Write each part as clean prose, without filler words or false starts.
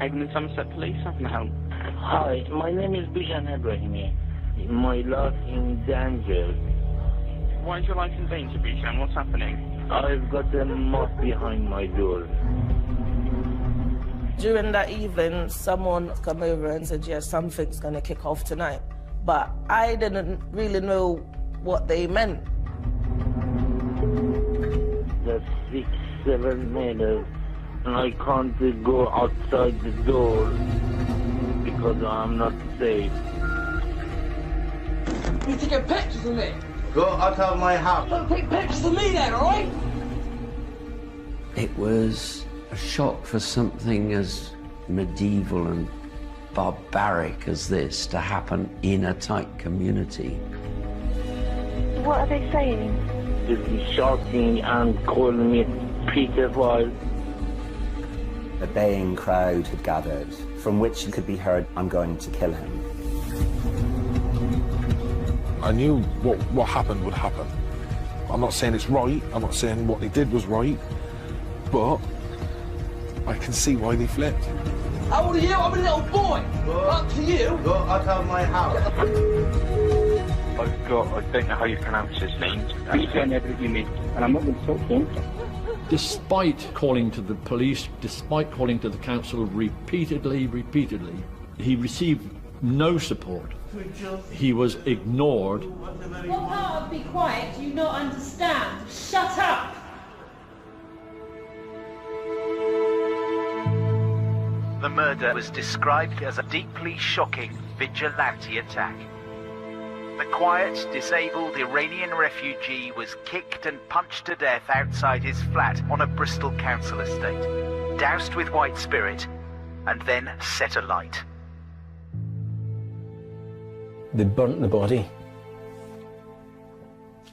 Agnes Somerset Police, how can I help? Hi, my name is Bijan Ebrahimi. My life in danger. Why is your life in danger, Bijan? What's happening? I've got a moth behind my door. During that evening, someone come over and said, yeah, something's going to kick off tonight. But I didn't really know what they meant. There's 6, 7 meters, and I can't go outside the door because I'm not safe. You taking pictures of me? Go out of my house. Don't take pictures of me then, all right? It was a shock for something as medieval and barbaric as this to happen in a tight community. What are they saying? They're shouting and calling me pedophile. A baying crowd had gathered, from which could be heard, "I'm going to kill him." I knew what happened would happen. I'm not saying it's right, I'm not saying what they did was right, but I can see why they flipped. How old are you? I'm a little boy. Up to you. Go out of my house. I don't know how you pronounce his name. Bijan Ebrahimi, and I'm not going to talk to him. Despite calling to the police, despite calling to the council repeatedly, he received no support. He was ignored. What part of be quiet do you not understand? Shut up! The murder was described as a deeply shocking vigilante attack. The quiet, disabled Iranian refugee was kicked and punched to death outside his flat on a Bristol council estate, doused with white spirit, and then set alight. They burnt the body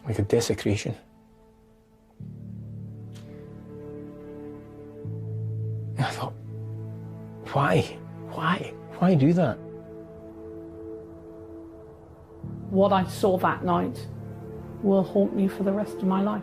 like a desecration. And I thought, why? Why do that? What I saw that night will haunt me for the rest of my life.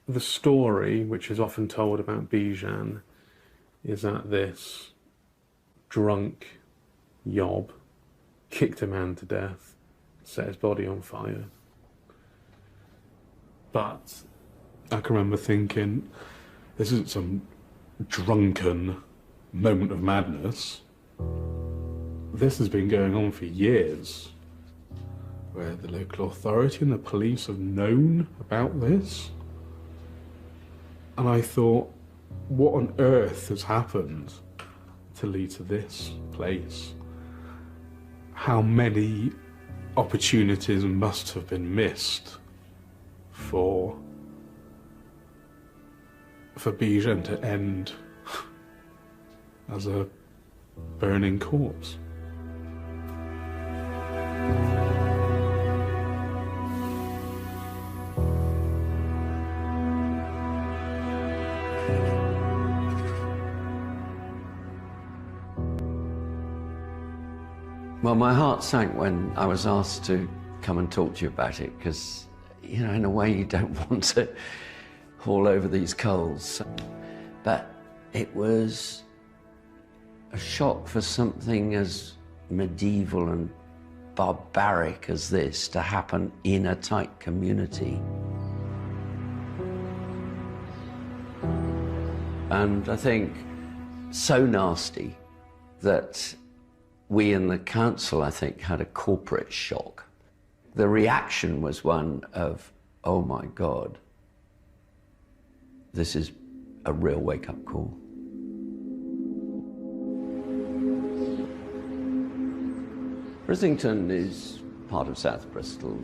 The story, which is often told about Bijan, is that this drunk yob kicked a man to death, set his body on fire. But I can remember thinking, this isn't some drunken moment of madness. This has been going on for years, where the local authority and the police have known about this. And I thought, what on earth has happened to lead to this place? How many opportunities must have been missed for Bijan to end as a burning corpse? Well, my heart sank when I was asked to come and talk to you about it, because, you know, in a way you don't want to haul over these coals. But it was a shock for something as medieval and barbaric as this to happen in a tight community. And I think so nasty that we in the council, I think, had a corporate shock. The reaction was one of, oh my God, this is a real wake-up call. Brithington is part of South Bristol.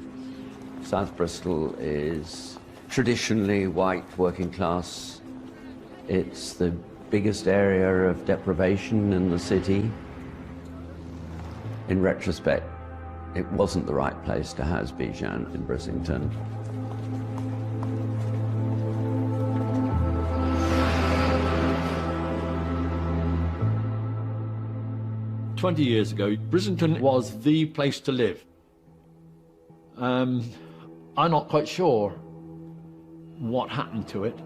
South Bristol is traditionally white, working class. It's the biggest area of deprivation in the city. In retrospect, it wasn't the right place to house Bijan in Brissington. "20 years ago, Brissington was the place to live. I'm not quite sure what happened to it.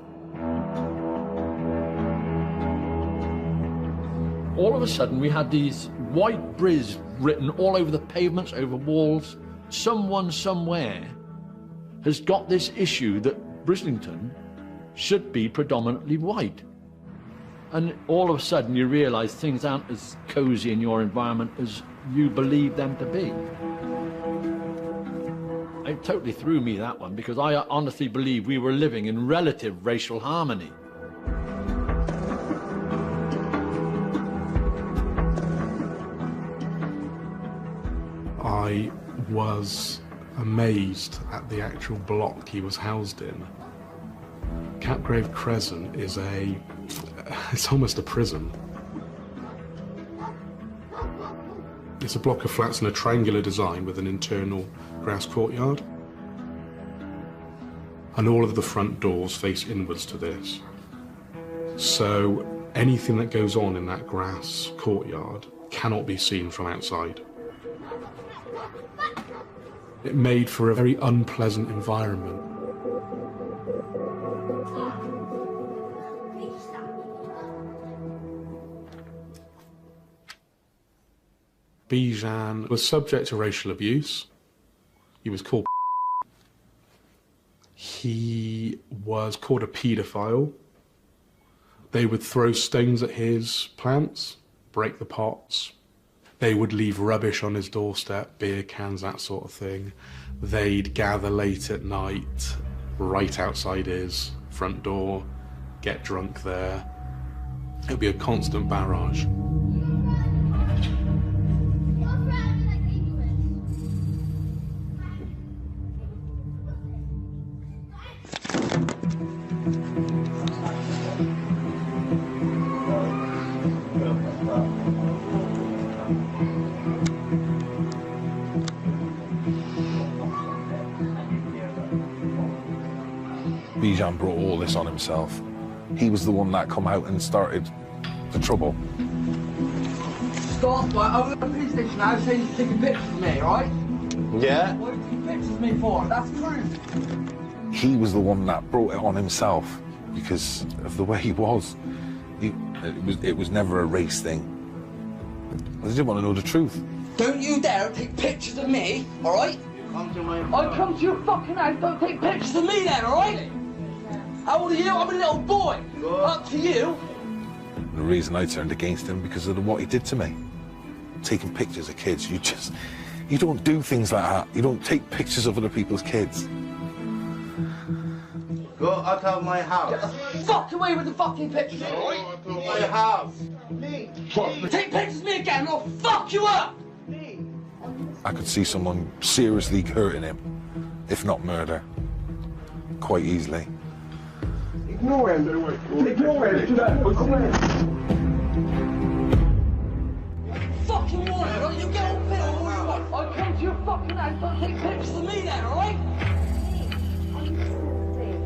All of a sudden, we had these white Briz written all over the pavements, over walls. Someone somewhere has got this issue that Brissington should be predominantly white. And all of a sudden, you realise things aren't as cosy in your environment as you believe them to be. It totally threw me, that one, because I honestly believe we were living in relative racial harmony. I was amazed at the actual block he was housed in. Capgrave Crescent is it's almost a prison. It's a block of flats in a triangular design with an internal grass courtyard. And all of the front doors face inwards to this. So anything that goes on in that grass courtyard cannot be seen from outside. It made for a very unpleasant environment. Bijan was subject to racial abuse. He was called. He was called a paedophile. They would throw stones at his plants, break the pots. They would leave rubbish on his doorstep, beer cans, that sort of thing. They'd gather late at night, right outside his front door, get drunk there. It would be a constant barrage. Bijan brought all this on himself. He was the one that come out and started the trouble. Stop, right? I'm at the police station now saying you're taking pictures of me, right? Yeah? What are you taking pictures of me for? That's proof. He was the one that brought it on himself because of the way he was. It was never a race thing. I didn't want to know the truth. Don't you dare take pictures of me, all right? I come to your fucking house, don't take pictures of me then, all right? How old are you? I'm a little boy. Up to you. The reason I turned against him because of what he did to me. Taking pictures of kids, you don't do things like that. You don't take pictures of other people's kids. Go out of my house. Get the fuck away with the fucking pictures, all right? Go out of my house. Take pictures of me again and I'll fuck you up. I could see someone seriously hurting him, if not murder, quite easily. Ignore him. Ignore him. Fucking want it, right? You get all fit all you want. I come to your fucking house, don't take pictures of me then, all right?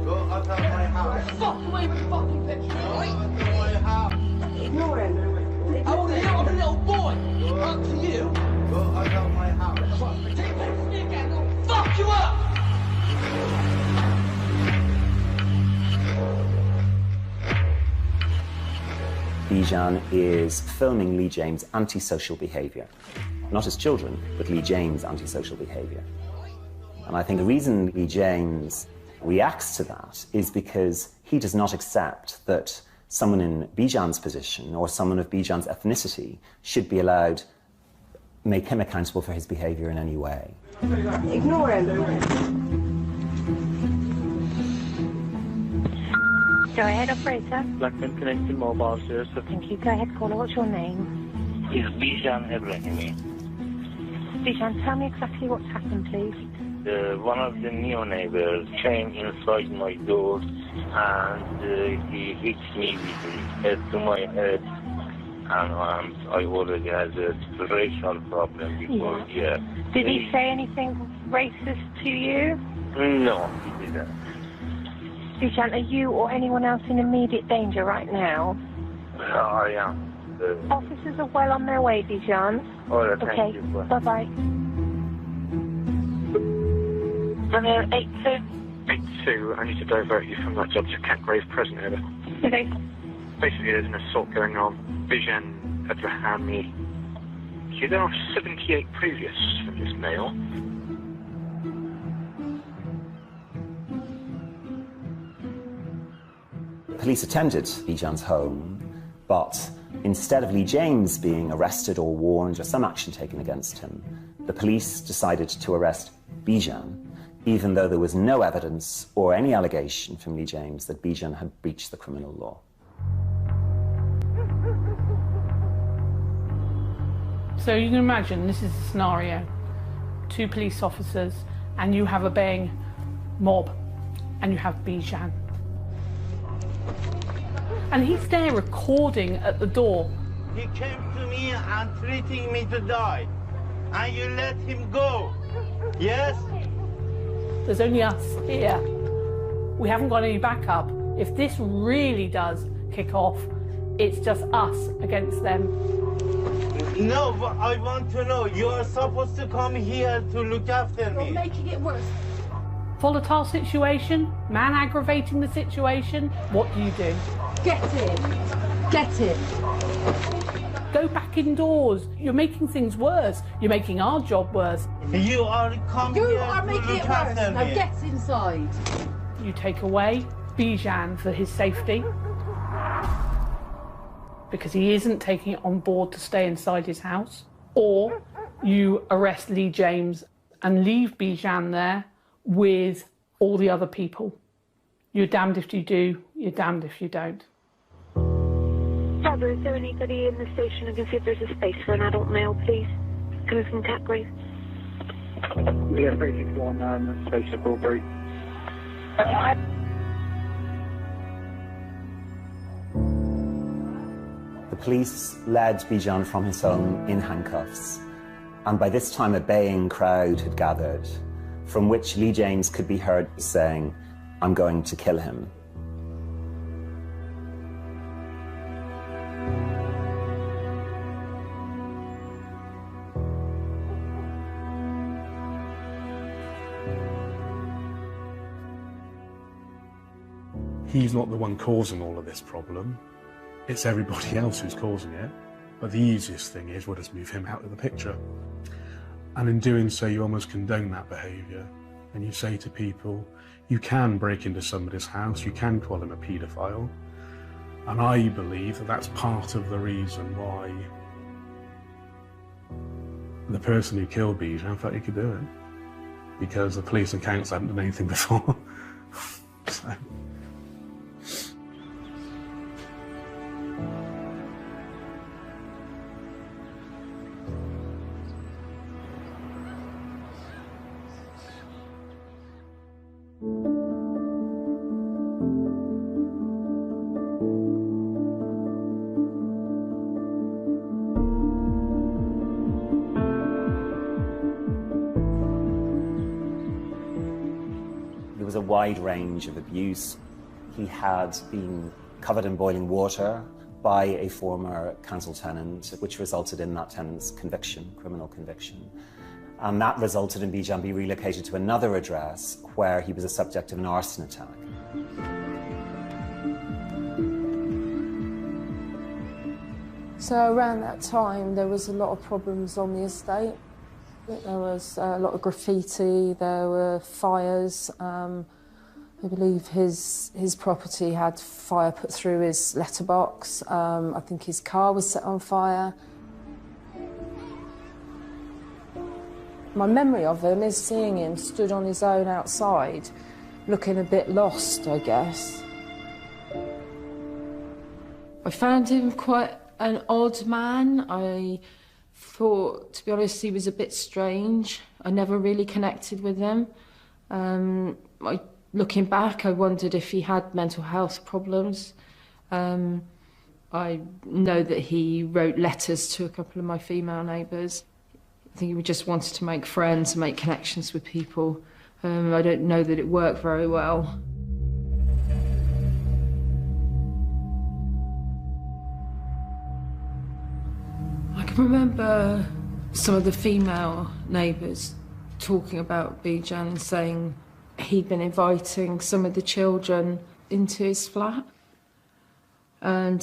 Go out of my house. Fuck away with the fucking pictures, all right? Go out of my house. Ignore him. How old are you? I'm a little boy. Up to you. Go out of my house. Take pictures of me again, I'll fuck you up. Bijan is filming Lee James' antisocial behaviour. Not his children, but Lee James' antisocial behaviour. And I think the reason Lee James reacts to that is because he does not accept that someone in Bijan's position or someone of Bijan's ethnicity should be allowed make him accountable for his behaviour in any way. Ignore him. Go ahead, operator. Blackman connected mobile service. Thank you. Go ahead, caller. What's your name? It's Bijan Ebrahimi. Bijan, tell me exactly what's happened, please. One of the new neighbors came inside my door and he hit me with his head to my head And I already had a racial problem before, yeah. Did he say anything racist to you? No, he didn't. Bijan, are you or anyone else in immediate danger right now? I am. Officers are well on their way, Bijan. All right, thank okay. you. Bye-bye. 82. 82, I need to divert you from that job to Catgrave Prison area. Okay. Basically, there's an assault going on. Bijan Ebrahimi. There are 78 previous from this male. Police attended Bijan's home, but instead of Lee James being arrested or warned or some action taken against him, the police decided to arrest Bijan, even though there was no evidence or any allegation from Lee James that Bijan had breached the criminal law. So you can imagine, this is the scenario. 2 police officers, and you have a baying mob, and you have Bijan. And he's there recording at the door. He came to me and threatening me to die. And you let him go. Yes? There's only us here. We haven't got any backup. If this really does kick off, it's just us against them. No, but I want to know. You are supposed to come here to look after me. You're making it worse. Volatile situation, man aggravating the situation. What do you do? Get in. Get in. Go back indoors. You're making things worse. You're making our job worse. You are coming You here are to making look it worse. after Now me. get inside. You take away Bijan for his safety, because he isn't taking it on board to stay inside his house, or you arrest Lee James and leave Bijan there with all the other people. You're damned if you do, you're damned if you don't. Father, is there anybody in the station who can see if there's a space for an adult male, please? Coming from Catgrave. Yeah, 361, station Bullbury. The police led Bijan from his home in handcuffs, and by this time a baying crowd had gathered, from which Lee James could be heard saying, "I'm going to kill him." He's not the one causing all of this problem. It's everybody else who's causing it. But the easiest thing is, we'll just move him out of the picture. And in doing so, you almost condone that behaviour. And you say to people, you can break into somebody's house, you can call him a paedophile. And I believe that that's part of the reason why the person who killed Bijan thought he could do it. Because the police and council hadn't done anything before. So. There was a wide range of abuse. He had been covered in boiling water by a former council tenant, which resulted in that tenant's conviction, criminal conviction. And that resulted in Bijan being relocated to another address where he was a subject of an arson attack. So around that time, there was a lot of problems on the estate. There was a lot of graffiti, there were fires. I believe his property had fire put through his letterbox. I think his car was set on fire. My memory of him is seeing him stood on his own outside, looking a bit lost, I guess. I found him quite an odd man. I thought, to be honest, he was a bit strange. I never really connected with him. Looking back, I wondered if he had mental health problems. I know that he wrote letters to a couple of my female neighbours. I think he just wanted to make friends and make connections with people. I don't know that it worked very well. I can remember some of the female neighbours talking about Bijan, saying he'd been inviting some of the children into his flat. And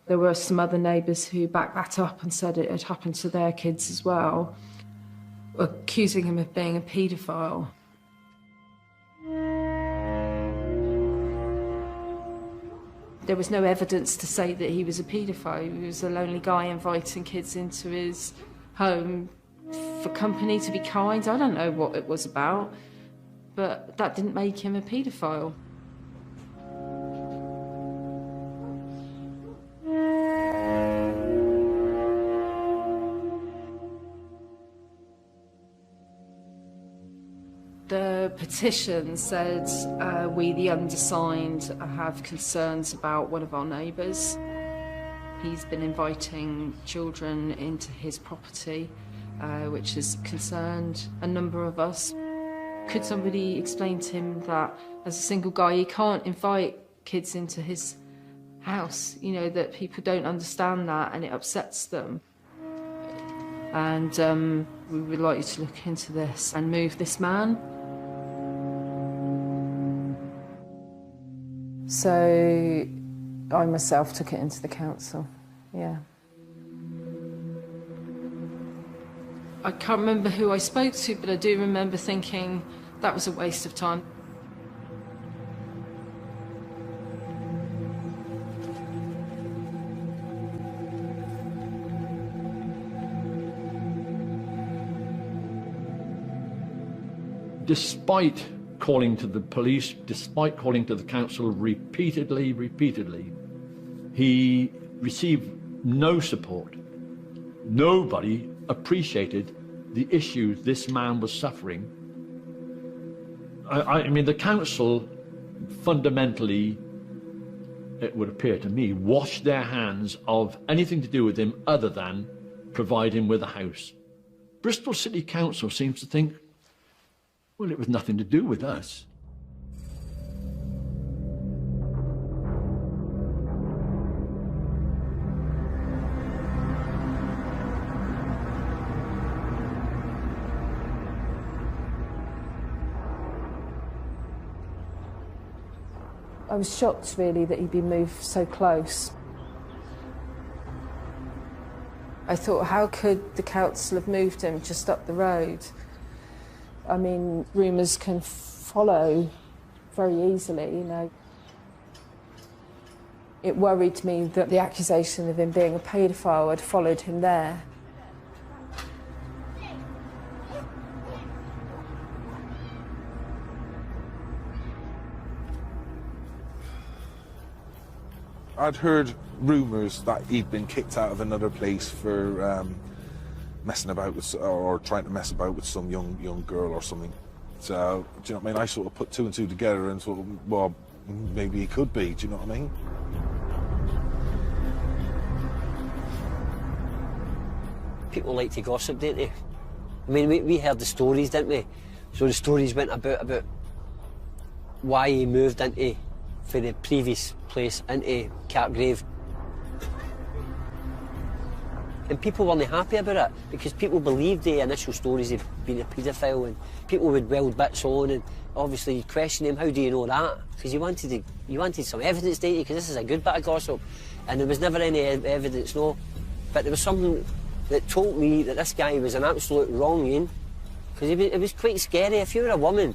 there were some other neighbours who backed that up and said it had happened to their kids as well, accusing him of being a paedophile. There was no evidence to say that he was a paedophile. He was a lonely guy inviting kids into his home for company, to be kind. I don't know what it was about, but that didn't make him a paedophile. The petition said, we the undersigned have concerns about one of our neighbours. He's been inviting children into his property, which has concerned a number of us. Could somebody explain to him that as a single guy he can't invite kids into his house, you know, that people don't understand that and it upsets them? And we would like you to look into this and move this man. So I myself took it into the council, yeah. I can't remember who I spoke to, but I do remember thinking that was a waste of time. Despite calling to the police, despite calling to the council repeatedly, he received no support. Nobody appreciated the issues this man was suffering. I mean, the council fundamentally, it would appear to me, washed their hands of anything to do with him other than provide him with a house. Bristol City Council seems to think, well, it was nothing to do with us. I was shocked, really, that he'd been moved so close. I thought, how could the council have moved him just up the road? I mean, rumours can follow very easily, you know. It worried me that the accusation of him being a paedophile had followed him there. I'd heard rumours that he'd been kicked out of another place for messing about with, or trying to mess about with some young girl or something. So, do you know what I mean? I sort of put two and two together and thought, well, maybe he could be, do you know what I mean? People like to gossip, don't they? I mean, we heard the stories, didn't we? So the stories went about why he moved into, for the previous place, into Cartgrave. And people weren't happy about it, because people believed the initial stories of being a paedophile, and people would weld bits on, and obviously you question him, how do you know that? Because you wanted some evidence, didn't you? Because this is a good bit of gossip. And there was never any evidence, no. But there was something that told me that this guy was an absolute wronging, because it was quite scary. If you were a woman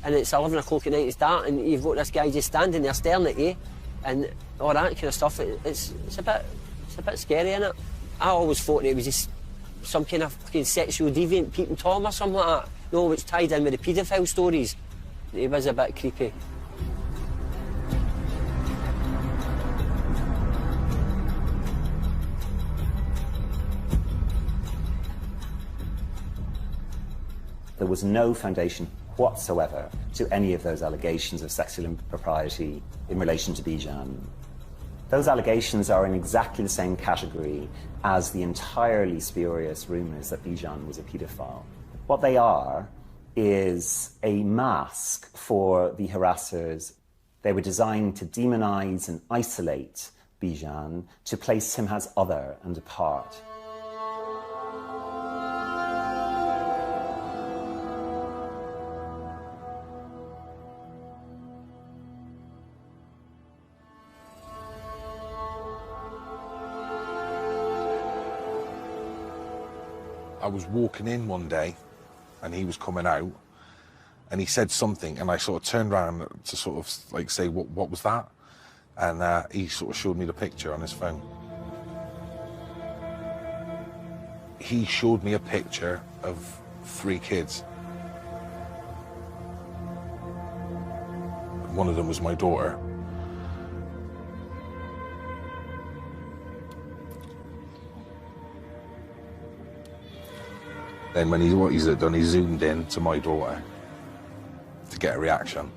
and it's 11 o'clock at night, it's dark, and you've got this guy just standing there staring at you, and all that kind of stuff, it's a bit scary, innit? I always thought it was just some kind of fucking sexual deviant Pete and Tom or something like that. No, which tied in with the paedophile stories. It was a bit creepy. There was no foundation whatsoever to any of those allegations of sexual impropriety in relation to Bijan. Those allegations are in exactly the same category as the entirely spurious rumours that Bijan was a paedophile. What they are is a mask for the harassers. They were designed to demonise and isolate Bijan, to place him as other and apart. I was walking in one day and he was coming out and he said something and I sort of turned around to sort of like say, what was that? And he sort of showed me the picture on his phone. He showed me a picture of 3 kids. One of them was my daughter. Then what he's done, he zoomed in to my daughter to get a reaction.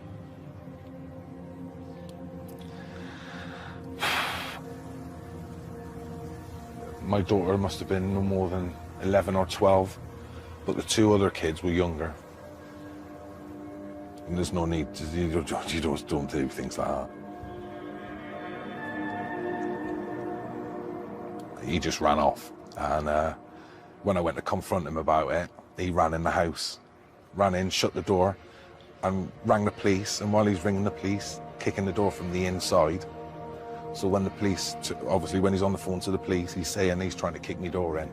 My daughter must have been no more than 11 or 12, but the 2 other kids were younger. And there's no need to, you don't do things like that. He just ran off, and when I went to confront him about it, he ran in the house, ran in, shut the door, and rang the police. And while he's ringing the police, kicking the door from the inside. So when the police, obviously when he's on the phone to the police, he's saying he's trying to kick me door in.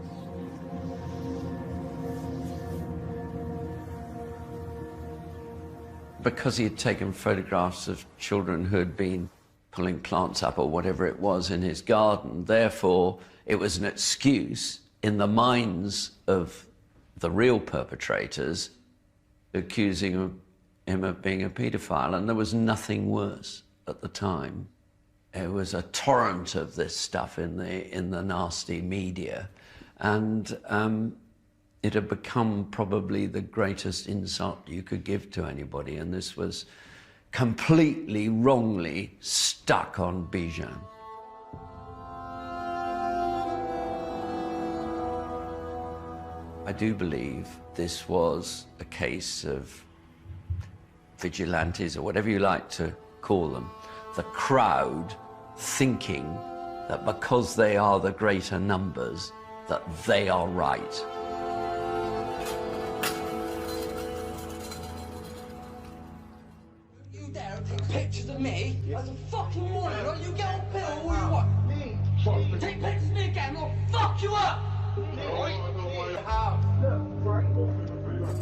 Because he had taken photographs of children who had been pulling plants up or whatever it was in his garden, therefore it was an excuse in the minds of the real perpetrators accusing him of being a paedophile, and there was nothing worse at the time. It was a torrent of this stuff in the nasty media, and it had become probably the greatest insult you could give to anybody, and this was completely wrongly stuck on Bijan. I do believe this was a case of vigilantes, or whatever you like to call them, the crowd thinking that because they are the greater numbers, that they are right. You dare take pictures of me as a fucking warning, right? You get on pill or you what? Me? Take pictures of me again, I'll fuck you up! Right?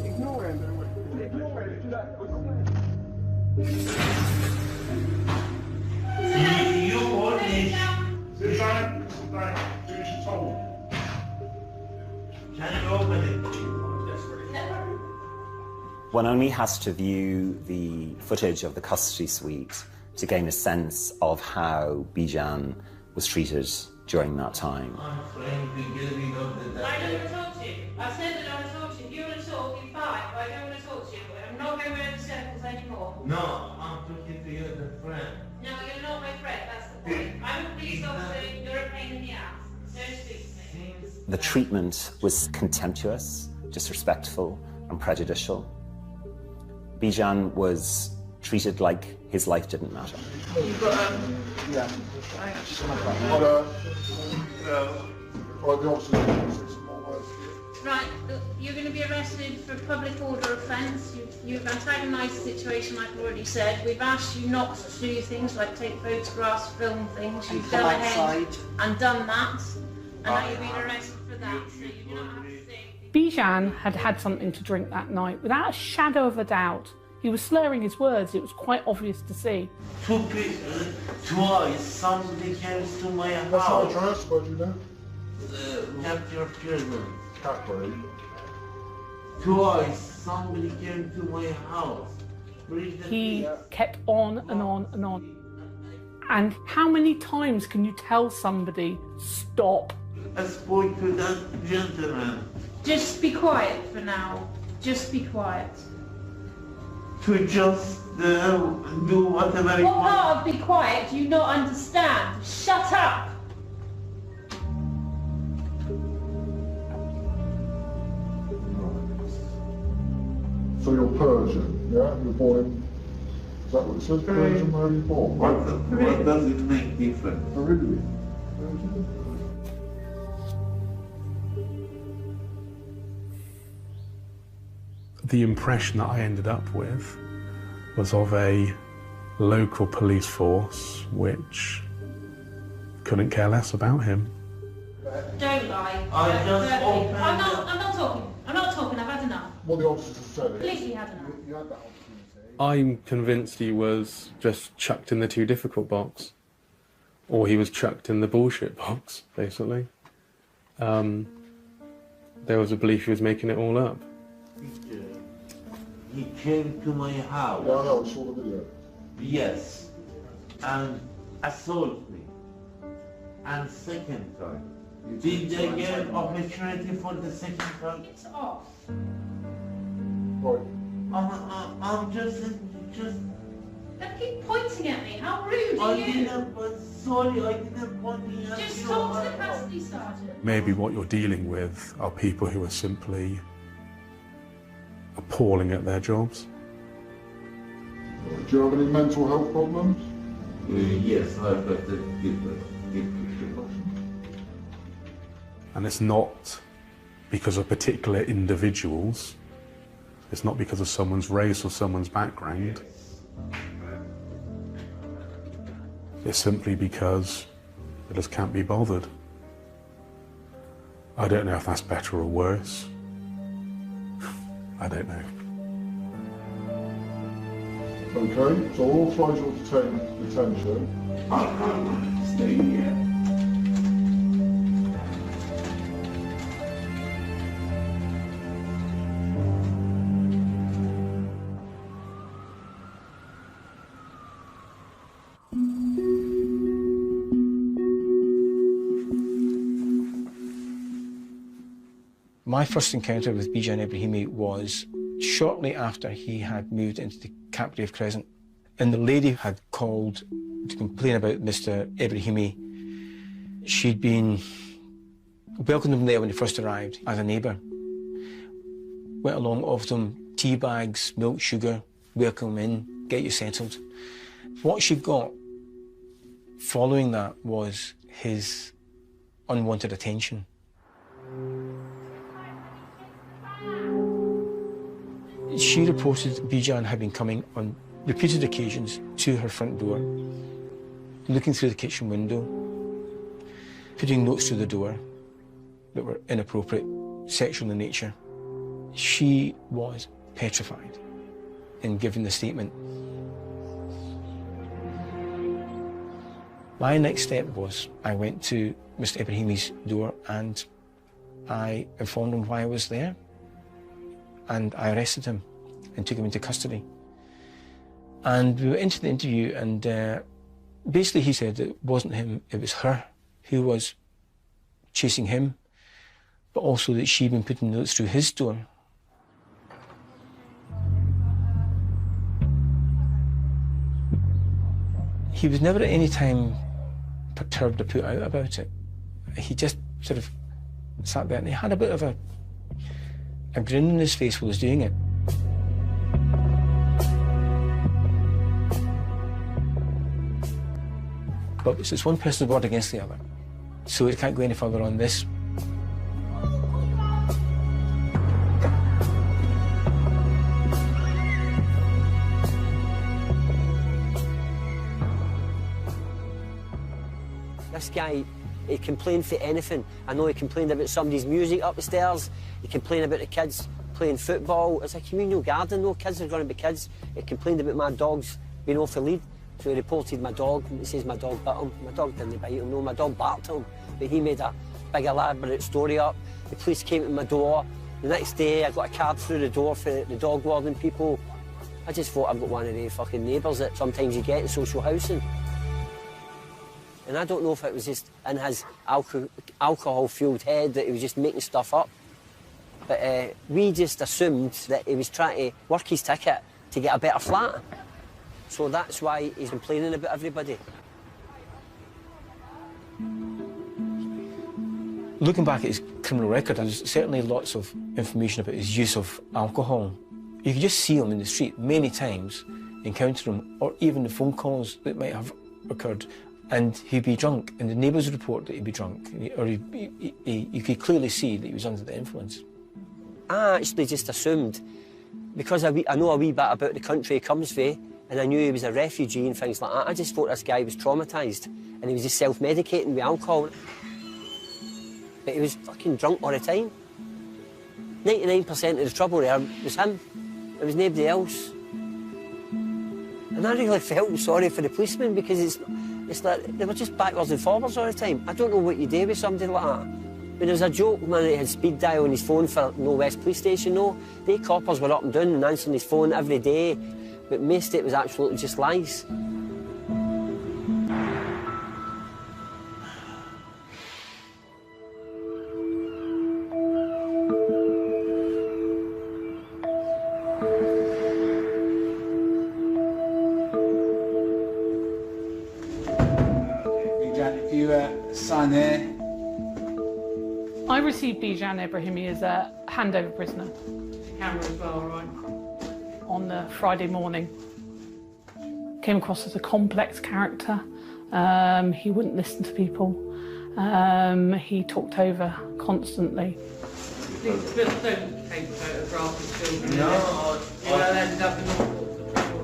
Ignore him. Ignore him. You hold this. Bijan, do as you're told. Can you open it? One only has to view the footage of the custody suite to gain a sense of how Bijan was treated during that time. I'm trying to get rid of the... I don't want to talk to you. I said that I want to talk to you. If you want to talk, you're fine, but I don't want to talk to you. I'm not going around in circles anymore. No, I'm talking to you as a friend. No, you're not my friend, that's the point. I'm a police officer, you're a pain in the ass. Don't speak to me. The treatment was contemptuous, disrespectful, and prejudicial. Bijan was treated like his life didn't matter. You've got yeah. Right, you're going to be arrested for public order offence. You've antagonised the situation, like I've already said. We've asked you not to do things like take photographs, film things. You've gone ahead and done that, and now you're being arrested for that. So you do not have to say. Bijan had had something to drink that night, without a shadow of a doubt. He was slurring his words, it was quite obvious to see. Twice somebody came to my house. That's not address, but you know. Have your children. Capri. Twice somebody came to my house. He kept on and on and on. And how many times can you tell somebody, stop? I spoke to that gentleman. Just be quiet for now. Just be quiet. To just do whatever he What wants. part of be quiet do you not understand? Shut up! So you're Persian, yeah? You're born in... Is that what it says? Persian, where are you born? What does it make difference? Oh, really? The impression that I ended up with was of a local police force which couldn't care less about him. Don't lie. I just opened I'm not talking. I'm not talking. I've had enough. Well, the officer said it. Please, you had enough. You had that opportunity. I'm convinced he was just chucked in the too difficult box. Or he was chucked in the bullshit box, basically. There was a belief he was making it all up. He came to my house. Yeah, I know, I saw the video. Yes. And assault me. And second time. Did they get an opportunity for the second time? It's off. Right. I'm just... Don't keep pointing at me. How rude I are you? didn't, but sorry, I didn't point at you. Just talk to the custody sergeant. Maybe what you're dealing with are people who are simply appalling at their jobs. Do you have any mental health problems? Yes, I've got the depression. And it's not because of particular individuals. It's not because of someone's race or someone's background. It's simply because they just can't be bothered. I don't know if that's better or worse. I don't know. Okay, so I'll authorize your detention. I'll stay here. My first encounter with Bijan Ebrahimi was shortly after he had moved into the Capgrave Crescent. And the lady had called to complain about Mr. Ebrahimi. She'd been welcomed him there when he first arrived as a neighbour. Went along, offered him tea bags, milk, sugar, welcome him in, get you settled. What she got following that was his unwanted attention. She reported Bijan had been coming on repeated occasions to her front door, looking through the kitchen window, putting notes through the door that were inappropriate, sexual in nature. She was petrified in giving the statement. My next step was I went to Mr. Ebrahimi's door and I informed him why I was there, and I arrested him and took him into custody. And we went into the interview, and basically he said it wasn't him, it was her who was chasing him, but also that she'd been putting notes through his door. He was never at any time perturbed or put out about it. He just sort of sat there and he had a bit of a grin on his face while he was doing it. But it's one person's word against the other, so it can't go any further on this. This guy, he complained for anything. I know he complained about somebody's music up the stairs. He complained about the kids playing football. It's a communal garden, no kids are going to be kids. He complained about my dogs being off the lead. So he reported my dog. He says my dog bit him. My dog didn't bite him, no, my dog barked him. But he made a big elaborate story up. The police came to my door. The next day I got a card through the door for the dog warden people. I just thought I've got one of the fucking neighbours that sometimes you get in social housing. And I don't know if it was just in his alcohol-fueled head that he was just making stuff up. But we just assumed that he was trying to work his ticket to get a better flat. So that's why he's complaining about everybody. Looking back at his criminal record, there's certainly lots of information about his use of alcohol. You could just see him in the street many times, encounter him, or even the phone calls that might have occurred, and he'd be drunk, and the neighbours would report that he'd be drunk, or you could clearly see that he was under the influence. I actually just assumed, because I know a wee bit about the country he comes from, and I knew he was a refugee and things like that, I just thought this guy was traumatised, and he was just self-medicating with alcohol. But he was fucking drunk all the time. 99% of the trouble there was him. There was nobody else. And I really felt sorry for the policemen, because it's like they were just backwards and forwards all the time. I don't know what you do with somebody like that. When there was a joke, man, that he had speed dial on his phone for No West Police Station, no. They coppers were up and down and answering his phone every day, but most of it was absolutely just lies. If you sign here. I received Bijan Ebrahimi as a handover prisoner. Camera as well, right? On the Friday morning. Came across as a complex character. He wouldn't listen to people. He talked over constantly. Please don't take photographs of children. No, You'll end up in all sorts of trouble.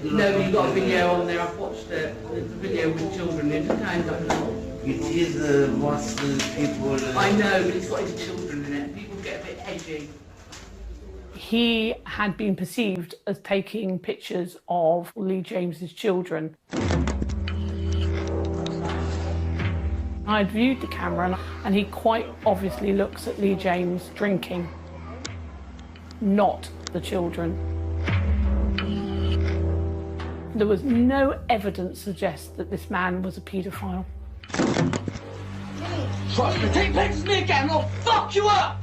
No, you've got a video on there, I've watched it. There's a video with children in it, end up in all. it is what people... I know, but it's got his children in it. People get a bit edgy. He had been perceived as taking pictures of Lee James's children. I had viewed the camera and he quite obviously looks at Lee James drinking, not the children. There was no evidence to suggest that this man was a paedophile. Trust me, take pictures of me again and I'll fuck you up!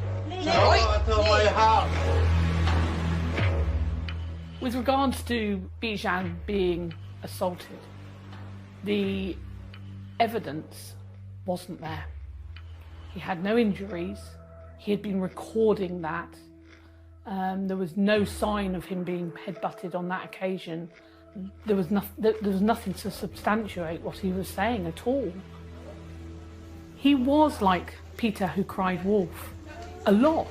With regards to Bijan being assaulted, the evidence wasn't there. He had no injuries. He had been recording that. There was no sign of him being headbutted on that occasion. There was nothing to substantiate what he was saying at all. He was like Peter who cried wolf, a lot.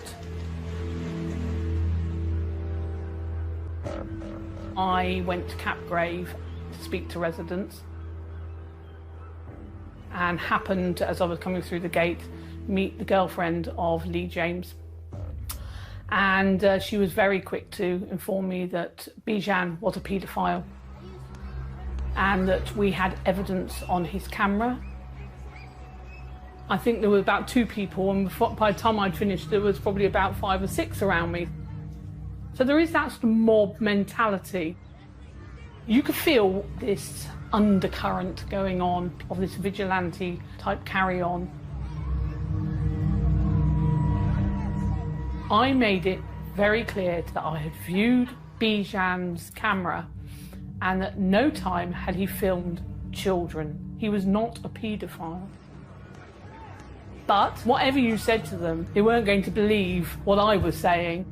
I went to Capgrave to speak to residents and happened, as I was coming through the gate, meet the girlfriend of Lee James. And she was very quick to inform me that Bijan was a paedophile and that we had evidence on his camera. I think there were about 2 people, and by the time I'd finished, there was probably about 5 or 6 around me. So there is that sort of mob mentality. You could feel this undercurrent going on of this vigilante type carry-on. I made it very clear that I had viewed Bijan's camera and at no time had he filmed children. He was not a paedophile. But whatever you said to them, they weren't going to believe what I was saying.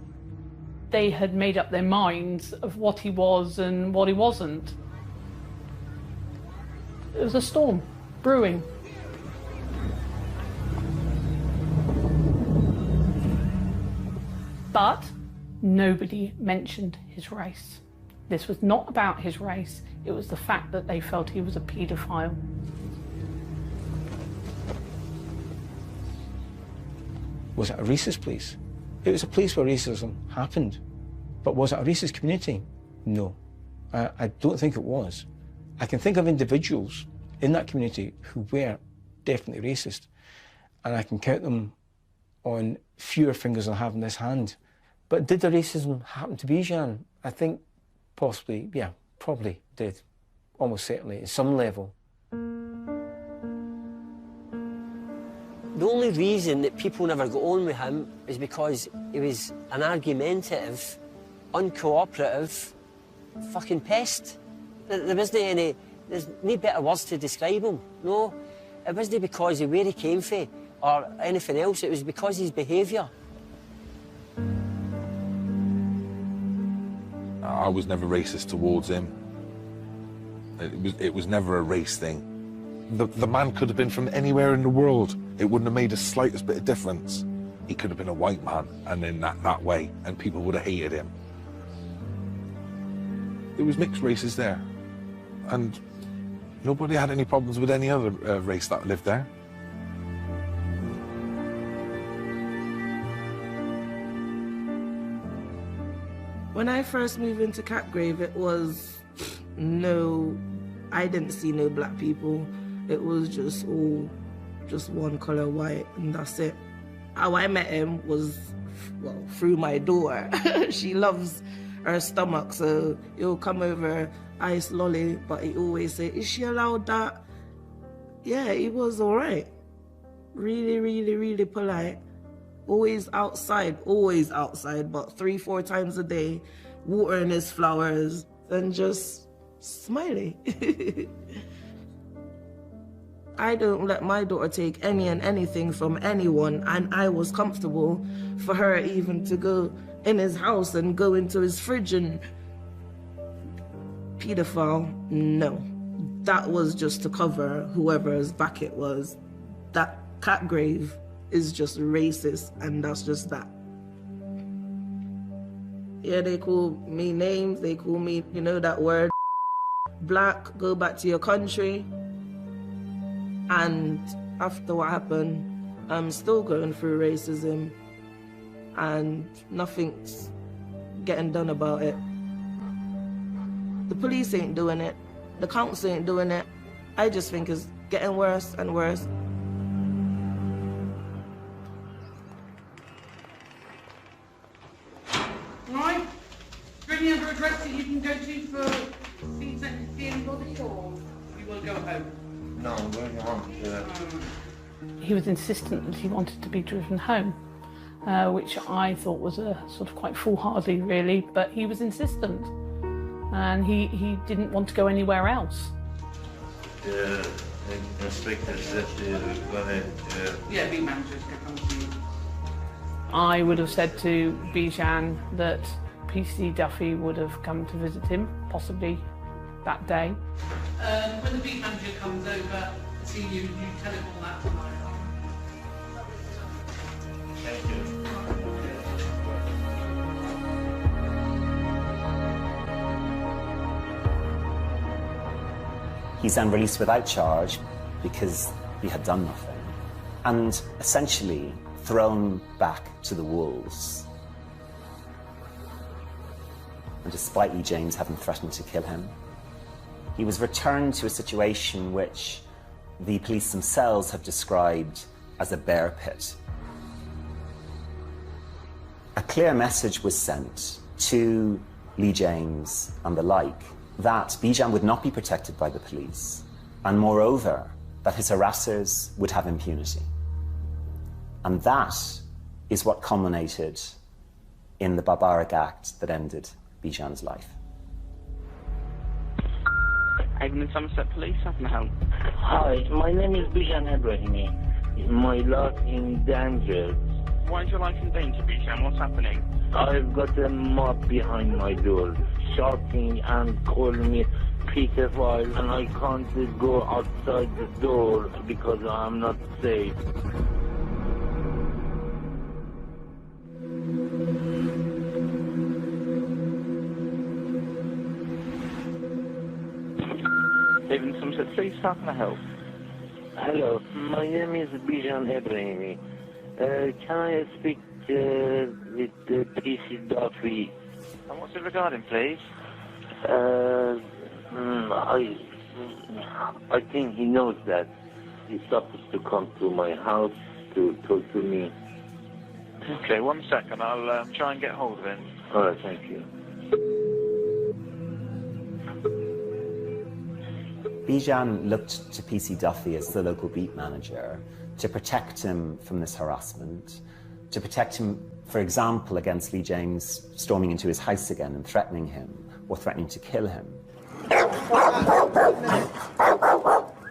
They had made up their minds of what he was and what he wasn't. It was a storm brewing. But nobody mentioned his race. This was not about his race, it was the fact that they felt he was a paedophile. Was it a racist place? It was a place where racism happened. But was it a racist community? No. I don't think it was. I can think of individuals in that community who were definitely racist, and I can count them on fewer fingers than I have in this hand. But did the racism happen to Bijan? I think possibly, yeah, probably did. Almost certainly, at some level. The only reason that people never got on with him is because he was an argumentative, uncooperative, fucking pest. There wasn't any, there's no better words to describe him, no. It wasn't because of where he came from or anything else, it was because of his behaviour. I was never racist towards him. It was never a race thing. The man could have been from anywhere in the world. It wouldn't have made the slightest bit of difference. He could have been a white man, and in that way, and people would have hated him. There was mixed races there, and nobody had any problems with any other race that lived there. When I first moved into Catgrave, it was I didn't see no black people. It was just all one colour, white, and that's it. How I met him was, well, through my daughter. She loves her stomach, so he'll come over, ice lolly, but he always say, is she allowed that? Yeah, he was all right. Really, really, really polite. Always outside, but 3-4 times a day, watering his flowers and just smiling. I don't let my daughter take any and anything from anyone, and I was comfortable for her even to go in his house and go into his fridge and pedophile, no. That was just to cover whoever's back it was. That Catgrave is just racist, and that's just that. Yeah, they call me names, they call me, you know, that word, black, go back to your country. And after what happened, I'm still going through racism, and nothing's getting done about it. The police ain't doing it, the council ain't doing it. I just think it's getting worse and worse. Right, is there any other address that you can go to for seeing anybody, or you will go home? No, I'm going home. He was insistent that he wanted to be driven home, which I thought was a sort of quite foolhardy, really, but he was insistent, and he didn't want to go anywhere else. The inspector said go ahead. Yeah, beat manager's going to come to you. I would have said to Bijan that PC Duffy would have come to visit him, possibly that day. When the beat manager comes over to see you, you tell him all that tonight. Thank you. He's then released without charge because he had done nothing, and essentially thrown back to the wolves. And despite Lee James having threatened to kill him, he was returned to a situation which the police themselves have described as a bear pit. A clear message was sent to Lee James and the like that Bijan would not be protected by the police, and moreover, that his harassers would have impunity. And that is what culminated in the barbaric act that ended Bijan's life. Avon and Somerset Police, how can I help? Hi, my name is Bijan Ebrahimi. My life in danger. Why is your life in danger, Bijan? What's happening? I've got a mob behind my door, shouting and calling me pedophile, and I can't go outside the door because I'm not safe. Avon and Somerset Police, how can I help? Hello, my name is Bijan Ebrahimi. Can I speak with PC Duffy? And what's it regarding, please? I think he knows that. He's supposed to come to my house to talk to me. Okay, 1 second. I'll try and get hold of him. All right, thank you. Bijan looked to PC Duffy as the local beat manager to protect him from this harassment, to protect him, for example, against Lee James storming into his house again and threatening him, or threatening to kill him.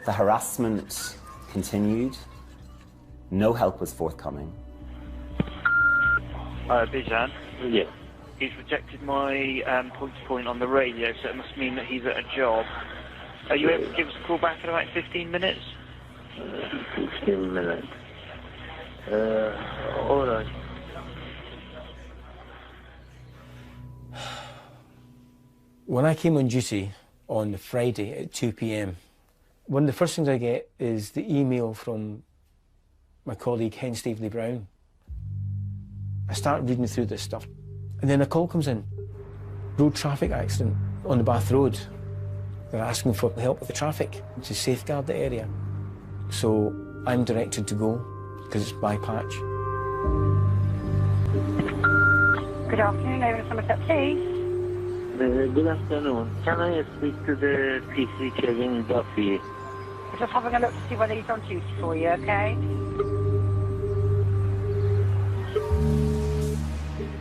The harassment continued. No help was forthcoming. Bijan? Yes. He's rejected my point-to-point on the radio, so it must mean that he's at a job. Are you able to give us a call back in about 15 minutes? 15 minutes. All right. When I came on duty on Friday at 2 p.m, one of the first things I get is the email from my colleague Hen Staveley Brown. I start reading through this stuff, and then a call comes in. Road traffic accident on the Bath Road. They're asking for help with the traffic to safeguard the area. So I'm directed to go, because it's by patch. Good afternoon, over to Somerset, please. Good afternoon. Can I speak to the PC Kevin Duffy? Just having a look to see whether he's on duty for you, okay?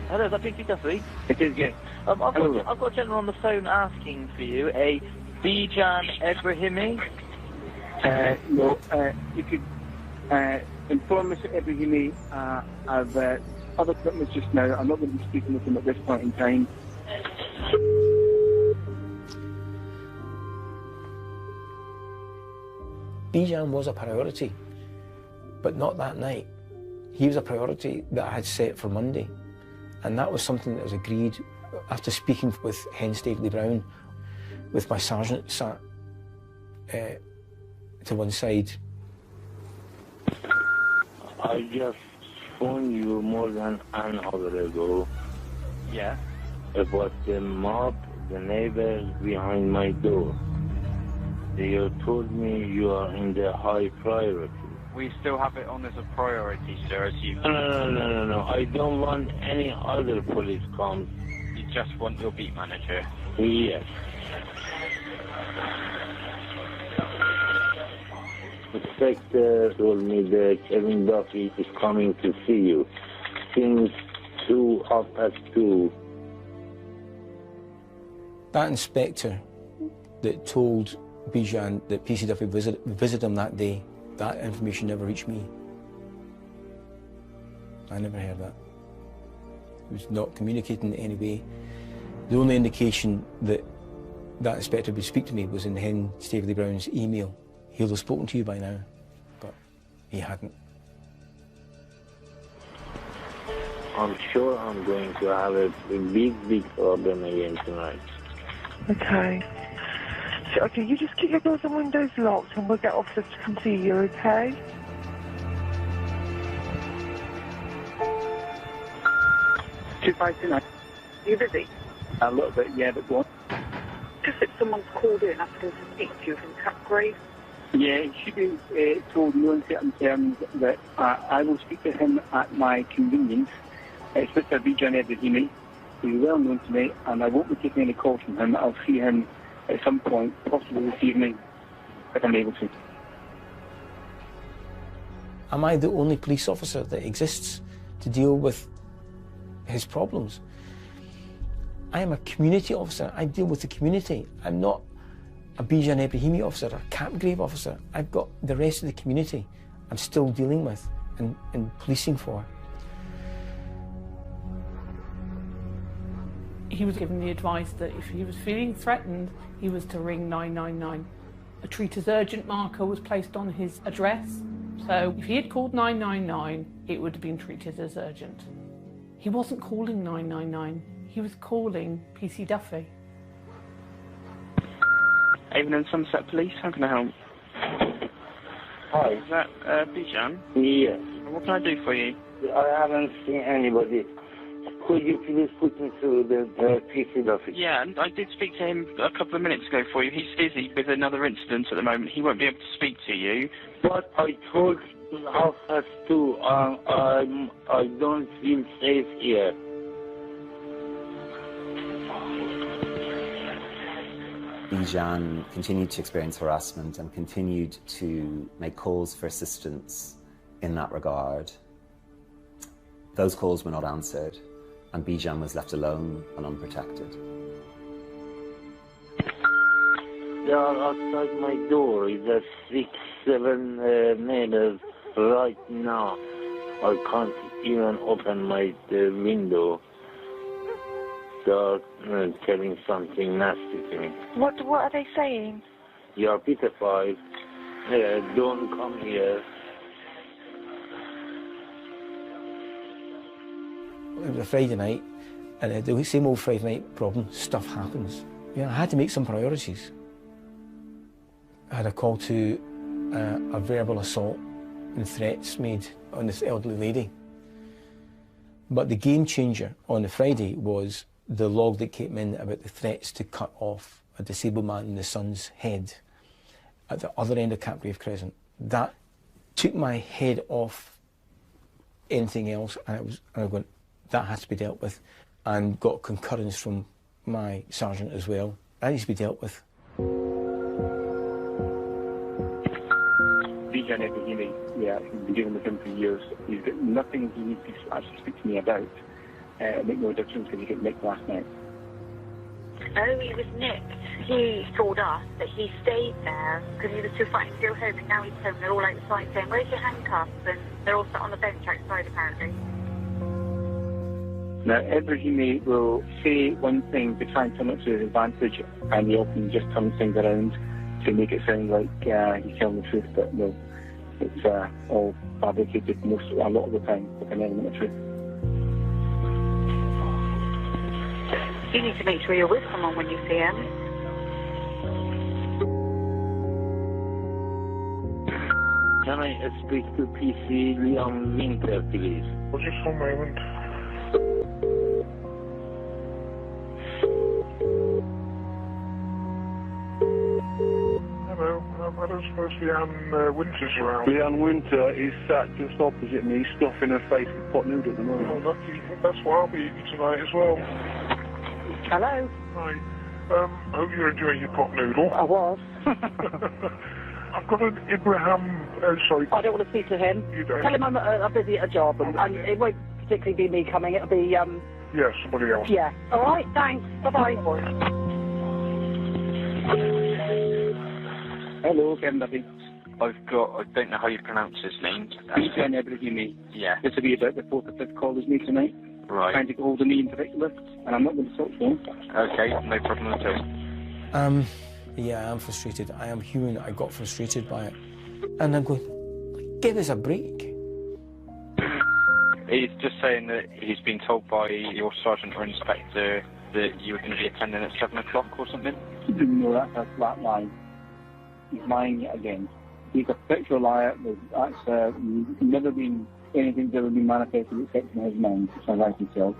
Hello, is that PC Duffy? It is, yes. I've got a gentleman on the phone asking for you, a Bijan Ebrahimi. No, you could inform Mr. Ebrahimi of other commitments just now. I'm not going to be speaking with him at this point in time. Bijan was a priority, but not that night. He was a priority that I had set for Monday, and that was something that was agreed after speaking with Hen Staveley Brown, with my sergeant sat to one side. I just phoned you more than an hour ago. Yeah. About the mob, the neighbors behind my door. They told me you are in the high priority. We still have it on as a priority, sir, as you... No. I don't want any other police comes. You just want your beat manager? Yes. Inspector told me that Kevin Duffy is coming to see you since 2:30. That inspector that told Bijan that PC Duffy visited him that day, that information never reached me. I never heard that. It was not communicating in any way. The only indication that that inspector would speak to me was in Hen Staveley Brown's email. He'll have spoken to you by now, but he hadn't. I'm sure I'm going to have a big problem again tonight. Okay. So, okay, you just keep your doors and windows locked and we'll get officers to come see you, okay? Tonight. You busy? A little bit, yeah, but go on. Just that someone's called in asking to speak to you from Capgrave. Yeah, it should be told no uncertain terms that I will speak to him at my convenience. It's Mr. Bijan Ebrahimi. He's well known to me, and I won't be taking any calls from him. I'll see him at some point, possibly this evening, if I'm able to. Am I the only police officer that exists to deal with his problems? I am a community officer. I deal with the community. I'm not a Bijan Ebrahimi officer, a Capgrave officer. I've got the rest of the community I'm still dealing with and policing for. He was given the advice that if he was feeling threatened, he was to ring 999. A treat as urgent marker was placed on his address, so if he had called 999, it would have been treated as urgent. He wasn't calling 999, he was calling PC Duffy. Avon and Somerset Police, how can I help? Hi. Is that Bijan? Yes. What can I do for you? I haven't seen anybody. Could you please put me through the PC Duffy? Yeah, and I did speak to him a couple of minutes ago for you. He's busy with another incident at the moment. He won't be able to speak to you. But I told you 2:30. I don't feel safe here. Bijan continued to experience harassment and continued to make calls for assistance in that regard. Those calls were not answered, and Bijan was left alone and unprotected. They are outside my door. There's 6, 7 neighbors right now. I can't even open my window. They are telling something nasty to me. What are they saying? You are pedophile. Don't come here. It was a Friday night, and the same old Friday night problem, stuff happens. Yeah, I had to make some priorities. I had a call to a verbal assault and threats made on this elderly lady. But the game changer on the Friday was the log that came in about the threats to cut off a disabled man and the son's head at the other end of Capgrave Crescent. That took my head off anything else, and I was going, that has to be dealt with, and got concurrence from my sergeant as well. That needs to be dealt with. Bijan Ebrahimi, yeah, he's been dealing with him for years. He's got nothing he needs to actually speak to me about. It made no difference because he got nicked last night. Oh, he was nicked. He told us that he stayed there because he was too frightened to go home, and now he's home. They're all outside saying, "Where's your handcuffs?" And they're all sat on the bench outside, apparently. Now, Ebrahimi will say one thing to try and turn it to his advantage, and he often just turns things around to make it sound like he's telling the truth, but no, it's all fabricated a lot of the time with an element of truth. You need to make sure you're with someone when you see him. Can I speak to PC Leon Winter, please? Just one moment. Hello, I don't suppose Bijan Winter's around. Bijan Winter is sat just opposite me, stuffing her face with pot noodle at the moment. Oh, lucky. That's what I'll be eating tonight as well. Hello? Hi. Hope you're enjoying your pot noodle. I was. I've got an sorry. I don't want to speak to him. You don't? Tell him I'm busy at a job, and it won't particularly be me coming. It'll be, Yeah, somebody else. Yeah. All right, thanks. Bye-bye. Hello, Kevin. I don't know how you pronounce his name. Bijan Ebrahimi. Yeah. This will be about the fourth or fifth call with me tonight. Right. Trying to get hold of me in particular, and I'm not going to talk to him. Okay, no problem at all. Yeah, I'm frustrated. I am human. I got frustrated by it. And I'm going, give us a break. He's just saying that he's been told by your sergeant or inspector that you were going to be attending at 7 o'clock or something? He didn't know that's a flat lie. He's lying yet again. He's a picture liar. That's never been anything's ever been manifested except in his mind, as I can tell.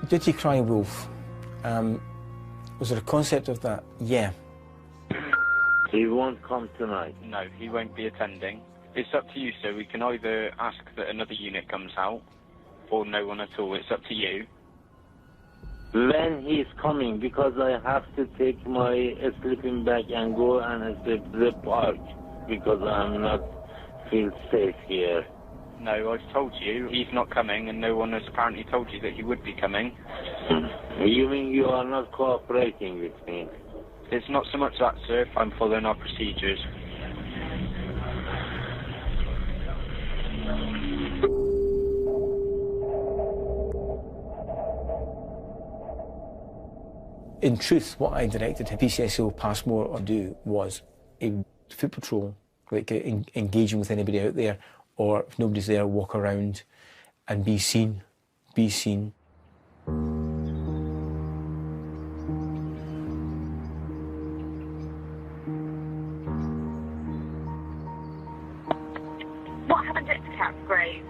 Did he cry wolf? Was there a concept of that? Yeah. He won't come tonight. No, he won't be attending. It's up to you, sir. We can either ask that another unit comes out, or no one at all. It's up to you. When he's coming, because I have to take my sleeping bag and go and sleep the park, because I'm not feel safe here. No, I've told you he's not coming, and no one has apparently told you that he would be coming. You mean you are not cooperating with me? It's not so much that, sir, if I'm following our procedures. In truth, what I directed PCSO Passmore or do was a foot patrol, like engaging with anybody out there, or if nobody's there, walk around and be seen. Be seen. What happened at Capgrave?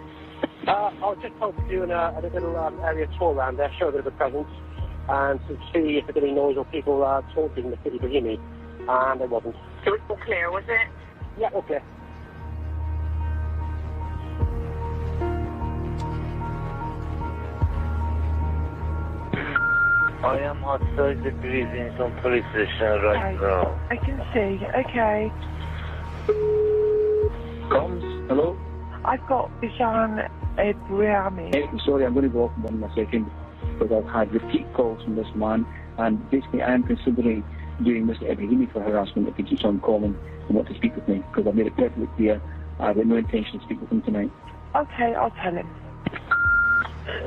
I was just told to do a little area tour around there, show a bit of a presence, and to see if there's any noise or people talking Mr. Ebrahimi, and there wasn't. So it's all clear, was it? Yeah, all clear. I am outside the Bridgington police station right now. I can see. Okay. Comes. Hello? I've got Bijan Ebrahimi. Sorry, I'm going to go off in 1 second, because I've had repeat calls from this man, and basically I am considering doing Mr. Ebrahimi for harassment if he keeps on calling and want to speak with me, because I've made it perfectly clear I've got no intention to speak with him tonight. Okay, I'll tell him.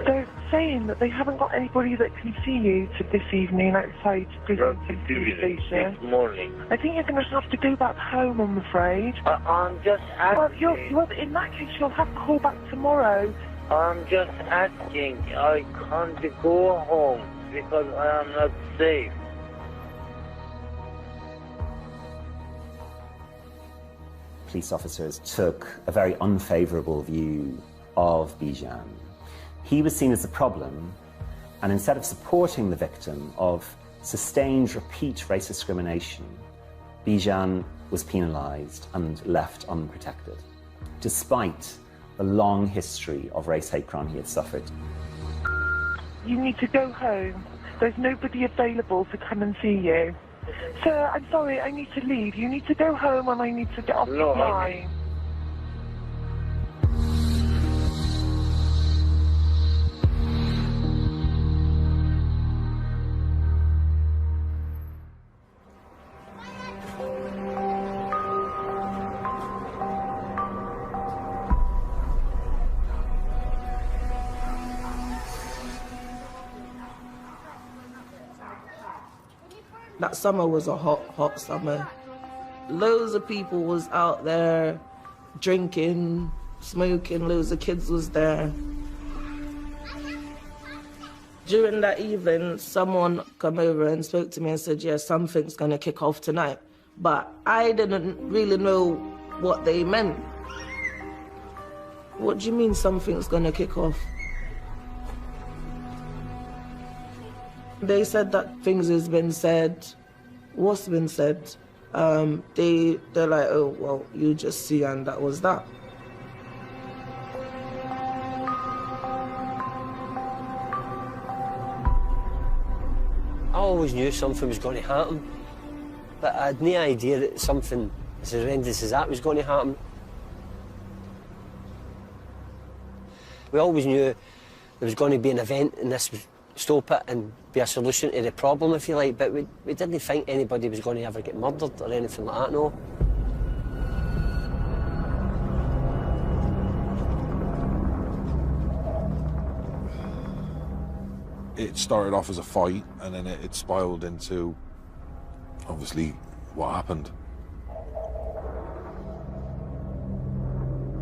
They're saying that they haven't got anybody that can see you this evening outside prison station. Good morning. I think you're going to have to go back home, I'm afraid. I'm just asking. Well, in that case, you'll have to call back tomorrow. I'm just asking. I can't go home because I am not safe. Police officers took a very unfavourable view of Bijan. He was seen as a problem, and instead of supporting the victim of sustained repeat race discrimination, Bijan was penalised and left unprotected, despite the long history of race hate crime he had suffered. You need to go home. There's nobody available to come and see you. Sir, I'm sorry, I need to leave. You need to go home and I need to get off the line. That summer was a hot, hot summer. Loads of people was out there drinking, smoking, loads of kids was there. During that evening, someone came over and spoke to me and said, yeah, something's gonna kick off tonight. But I didn't really know what they meant. What do you mean something's gonna kick off? They said that things has been said. What's been said? They're like, oh, well, you just see, and that was that. I always knew something was going to happen, but I had no idea that something as horrendous as that was going to happen. We always knew there was going to be an event and this would stop it and be a solution to the problem, if you like, but we didn't think anybody was going to ever get murdered or anything like that, no. It started off as a fight, and then it spiraled into, obviously, what happened.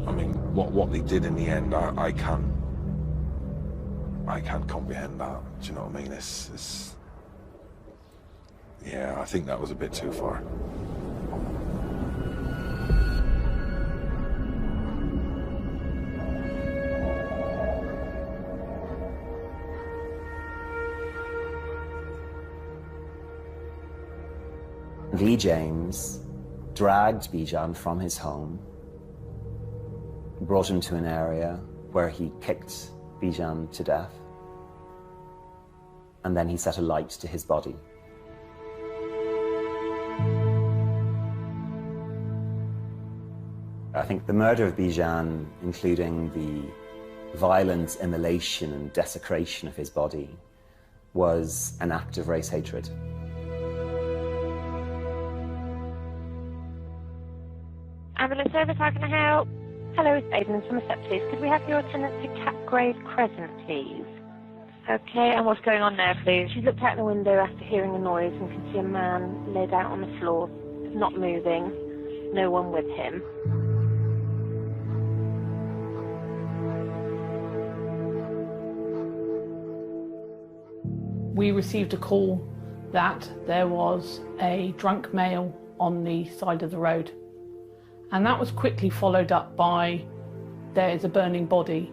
I mean, what they did in the end, I can't comprehend that. Do you know what I mean? Yeah, I think that was a bit too far. Lee James dragged Bijan from his home, brought him to an area where he kicked Bijan to death, and then he set a light to his body. I think the murder of Bijan, including the violent immolation and desecration of his body, was an act of race hatred. Ambulance service, how can I help? Hello, it's Aidan in Somerset, please. Could we have your attendant to Capgrave Crescent, please? Okay, and what's going on there, please? She's looked out the window after hearing a noise and can see a man laid out on the floor, not moving, no one with him. We received a call that there was a drunk male on the side of the road. And that was quickly followed up by, there is a burning body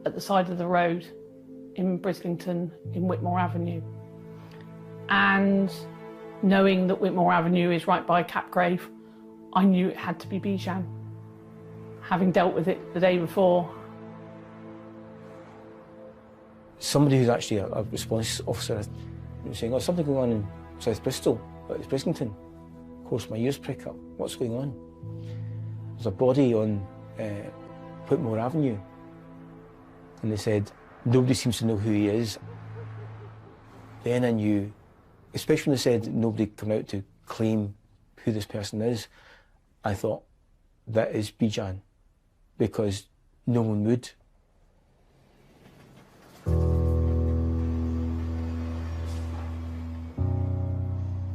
at the side of the road in Brislington in Whitmore Avenue. And knowing that Whitmore Avenue is right by Capgrave, I knew it had to be Bijan, having dealt with it the day before. Somebody who's actually a response officer was saying, oh, there's something going on in South Bristol, it's Brislington. Of course, my ears prick up. What's going on? There's a body on Whitmore Avenue. And they said, nobody seems to know who he is. Then I knew especially when they said nobody come out to claim who this person is, I thought, that is Bijan, because no one would.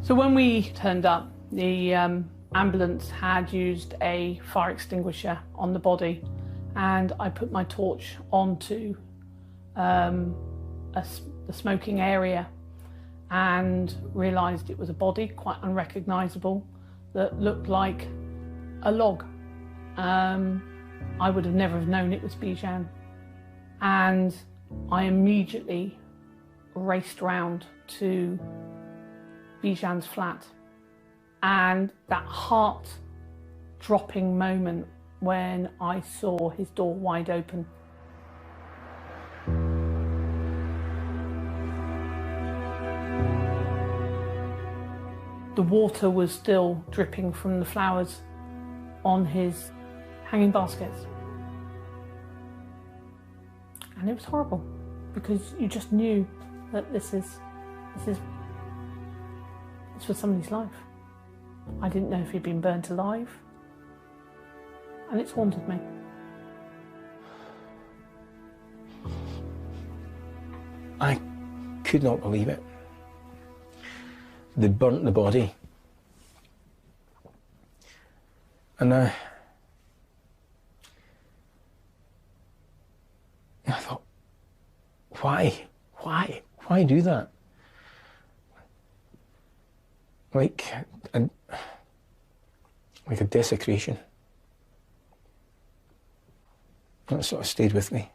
So when we turned up, the ambulance had used a fire extinguisher on the body, and I put my torch onto the smoking area and realised it was a body, quite unrecognisable, that looked like a log. I would have never have known it was Bijan. And I immediately raced round to Bijan's flat. And that heart-dropping moment when I saw his door wide open. The water was still dripping from the flowers on his hanging baskets. And it was horrible, because you just knew that this was somebody's life. I didn't know if he'd been burnt alive, and it's haunted me. I could not believe it. They burnt the body. And I thought, why do that? Like a desecration. That sort of stayed with me.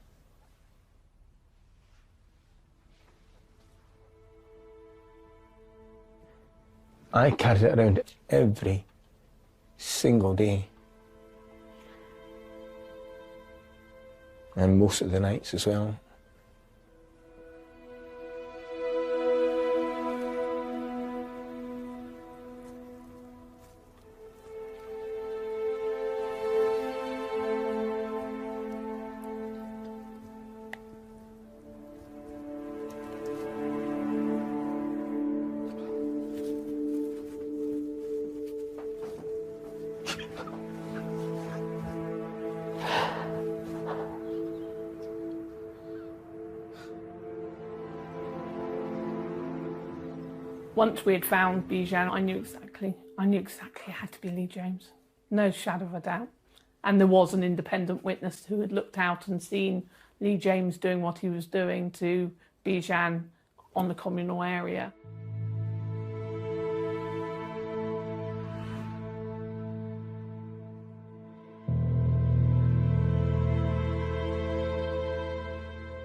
I carried it around every single day. And most of the nights as well. Once we had found Bijan, I knew exactly it had to be Lee James. No shadow of a doubt. And there was an independent witness who had looked out and seen Lee James doing what he was doing to Bijan on the communal area.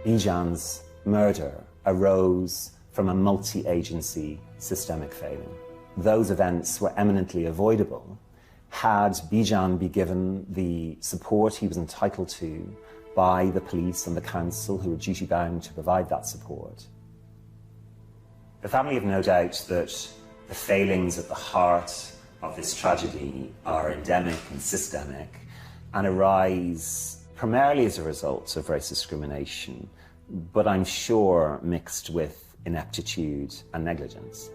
Bijan's murder arose from a multi-agency systemic failing. Those events were eminently avoidable had Bijan been given the support he was entitled to by the police and the council, who were duty-bound to provide that support. The family have no doubt that the failings at the heart of this tragedy are endemic and systemic and arise primarily as a result of race discrimination, but I'm sure mixed with ineptitude and negligence.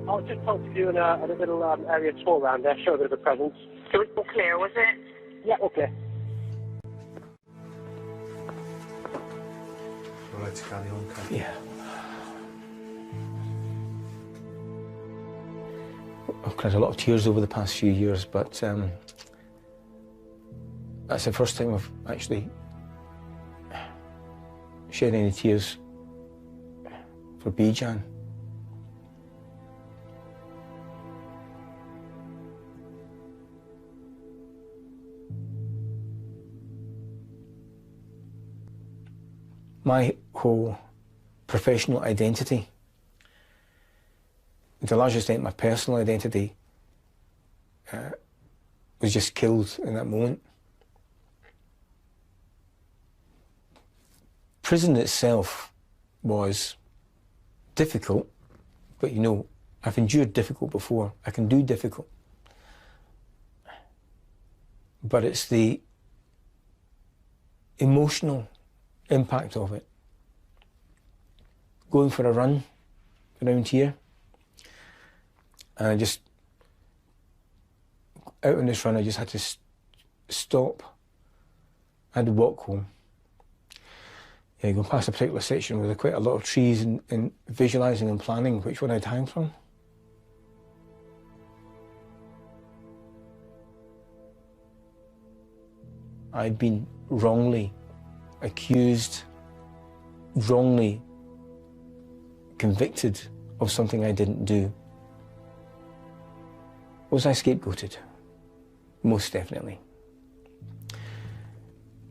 I was just told to do a little area tour around there, show a bit of a presence. So it was all clear, was it? Yeah, all clear. All right, to carry on, can you? Yeah. I've cried a lot of tears over the past few years, but that's the first time I've actually shed any tears for Bijan. My whole professional identity to a large extent, my personal identity was just killed in that moment. Prison itself was difficult, but you know, I've endured difficult before. I can do difficult. But it's the emotional impact of it. Going for a run around here, and I just, out on this run, I just had to stop. I had to walk home. Yeah, going past a particular section with quite a lot of trees and visualising and planning which one I'd hang from. I'd been wrongly accused, wrongly convicted of something I didn't do. Was I scapegoated? Most definitely.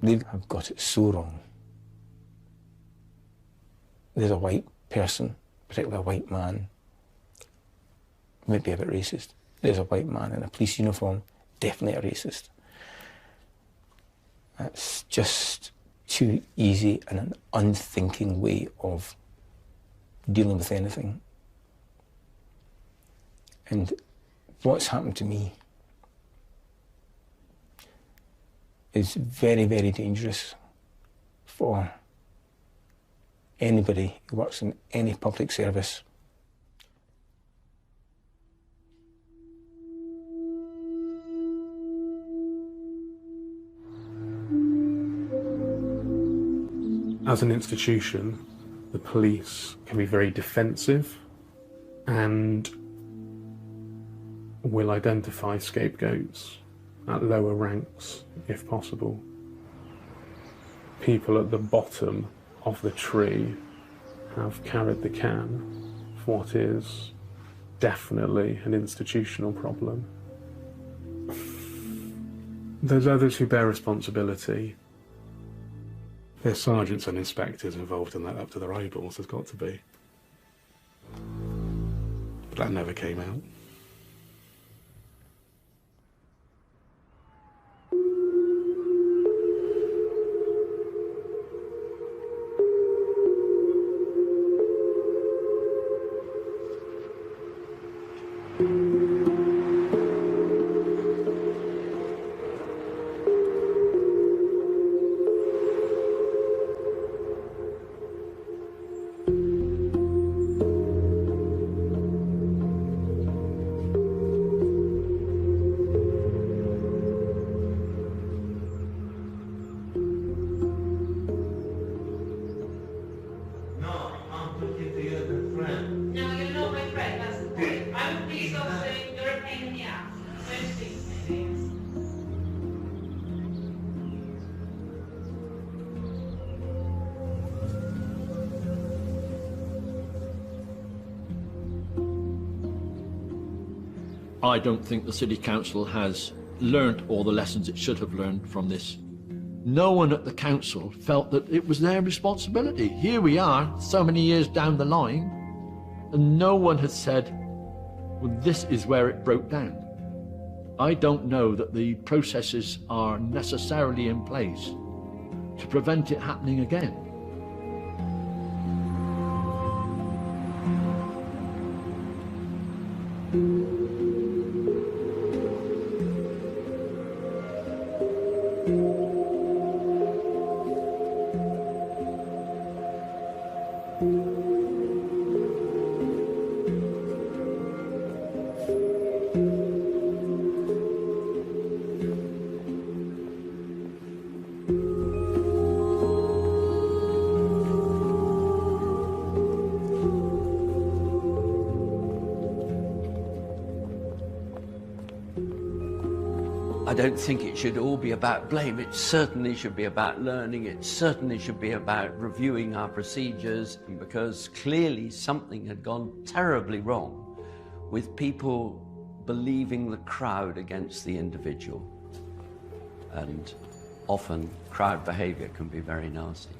They have got it so wrong. There's a white person, particularly a white man, might be a bit racist. There's a white man in a police uniform, definitely a racist. That's just too easy and an unthinking way of dealing with anything. And what's happened to me is very, very dangerous for anybody who works in any public service. As an institution, the police can be very defensive and will identify scapegoats at lower ranks, if possible. People at the bottom of the tree have carried the can for what is definitely an institutional problem. There's others who bear responsibility. There's sergeants and inspectors involved in that up to their eyeballs, there's got to be. But that never came out. I don't think the City Council has learnt all the lessons it should have learned from this. No one at the council felt that it was their responsibility. Here we are, so many years down the line, and no one has said, well, this is where it broke down. I don't know that the processes are necessarily in place to prevent it happening again. I don't think it should all be about blame. It certainly should be about learning. It certainly should be about reviewing our procedures, because clearly something had gone terribly wrong with people believing the crowd against the individual. And often crowd behavior can be very nasty.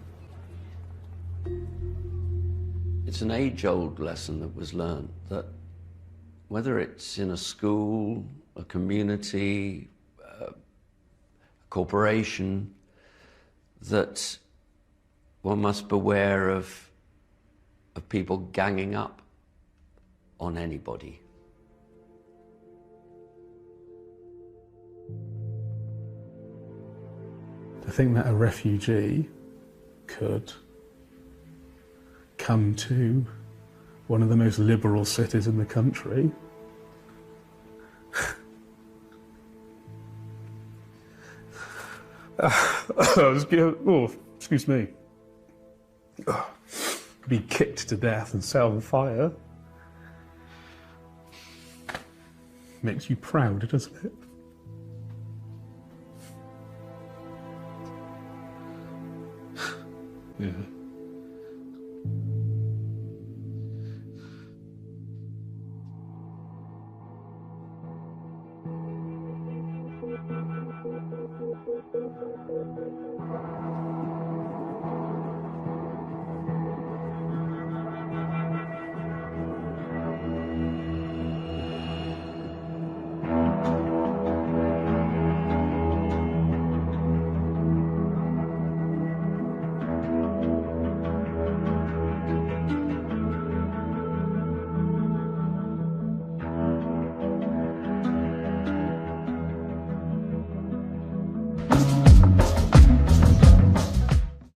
It's an age-old lesson that was learned, that whether it's in a school, a community, a corporation, that one must beware of people ganging up on anybody. To think that a refugee could come to one of the most liberal cities in the country excuse me. Be kicked to death and set on fire. Makes you proud, doesn't it? Yeah.